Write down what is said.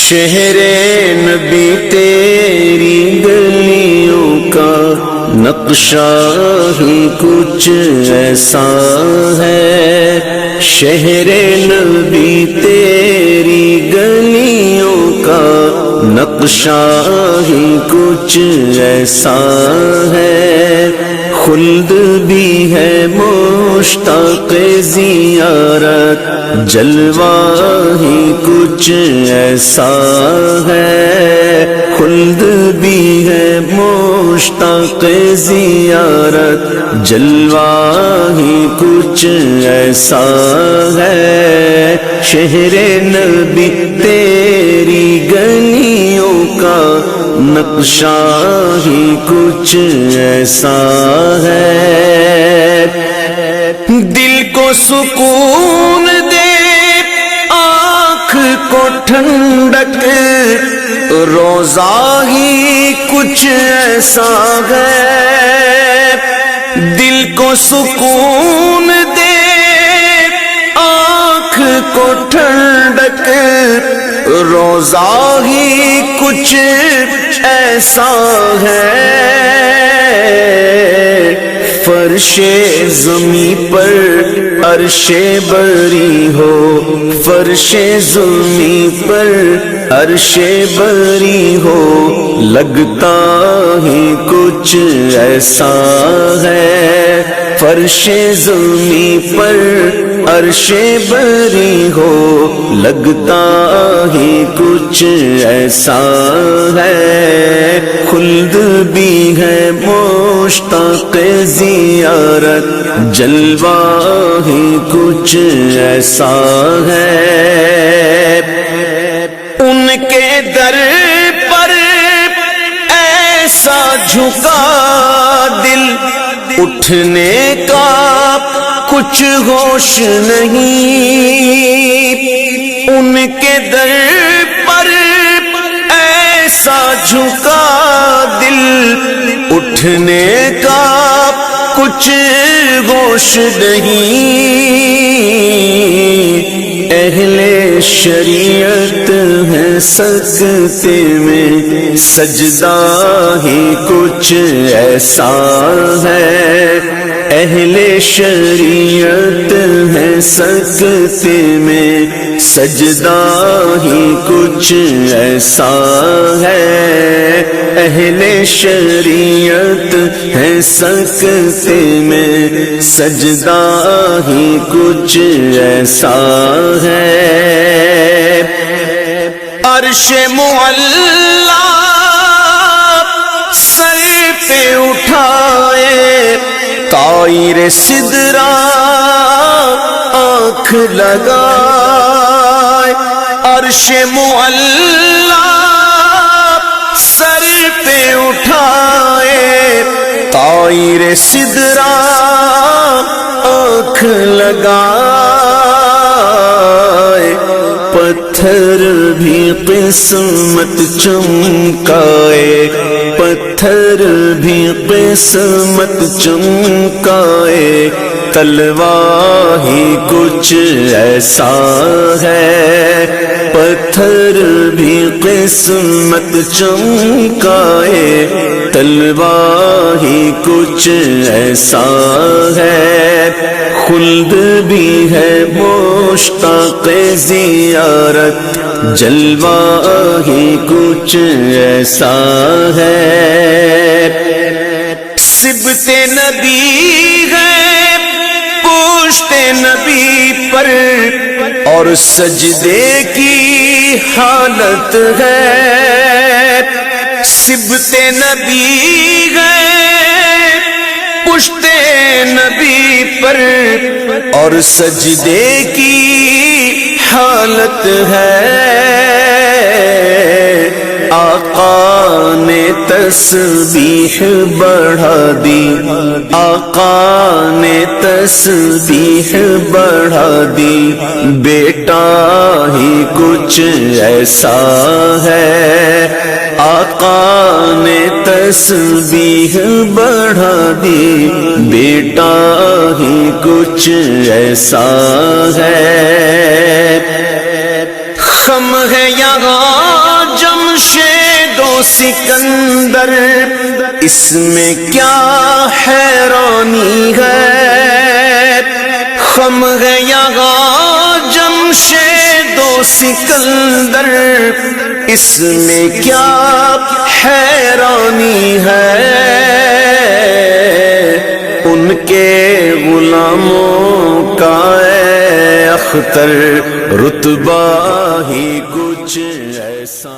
شہر نبی تیری گلیوں کا نقشہ ہی کچھ ایسا ہے، شہر نبی تیری گلیوں کا نقشہ ہی کچھ ایسا ہے، خلد بھی ہے مشتاق زیارت، جلوہ ہی کچھ ایسا ہے، خلد بھی ہے مشتاق زیارت، جلوہ ہی کچھ ایسا ہے، شہر نبی تیری گلیوں کا نقشہ ہی کچھ ایسا ہے، دل کو سکون دے آنکھ کو ٹھنڈک، روضہ ہی کچھ ایسا ہے، دل کو سکون دے آنکھ کو ٹھنڈک، روضہ ہی کچھ ایسا ہے، فرش زمیں پر عرش بری ہو، فرش زمیں پر عرش بری ہو، لگتا ہی کچھ ایسا ہے، فرش زمیں پر عرش بری ہو، لگتا ہی کچھ ایسا ہے، خلد بھی ہے مشتاق زیارت، جلوہ ہی کچھ ایسا ہے، ان کے در پر ایسا جھکا دل، اٹھنے کا کچھ ہوش نہیں، ان کے در پر ایسا جھکا دل، اٹھنے کا کچھ ہوش نہیں، اہل شریعت ہے سجدے میں، سجدہ ہی کچھ ایسا ہے، اہل شریعت ہے سجدے میں، سجدہ ہی کچھ ایسا ہے، اہل شریعت ہے سجدے میں، سجدہ ہی کچھ ایسا ہے، عرش معلا سر پہ اٹھائے، طائر سدرہ آنکھ لگائے، عرش معلا سر پہ اٹھائے، طائر سدرہ آنکھ لگائے، پتھر بھی قسمت چمکائے، پتھر بھی قسمت چمکائے، تلوار ہی کچھ ایسا ہے، پتھر بھی قسمت چمکائے، تلوار ہی کچھ ایسا ہے، خلد بھی ہے مشتاق زیارت، جلوہ ہی کچھ ایسا ہے، صبت نبی ہے پشت نبی پر، اور سجدے کی حالت ہے، صبت نبی ہے پشت نبی پر، اور سجدے کی حالت ہے، آقا نے تسبیح بڑھا دی، آقا نے تسبیح بڑھا دی، بیٹا ہی کچھ ایسا ہے، آقا نے تسبیح بڑھا دی، بیٹا ہی کچھ ایسا ہے، خم ہے یہاں جمشید و سکندر، اس میں کیا حیرانی ہے، خم ہے یہاں جمشید و سکندر، اس میں کیا حیرانی ہے، ان کے غلاموں کا اے اختر رتبہ ہی کچھ ایسا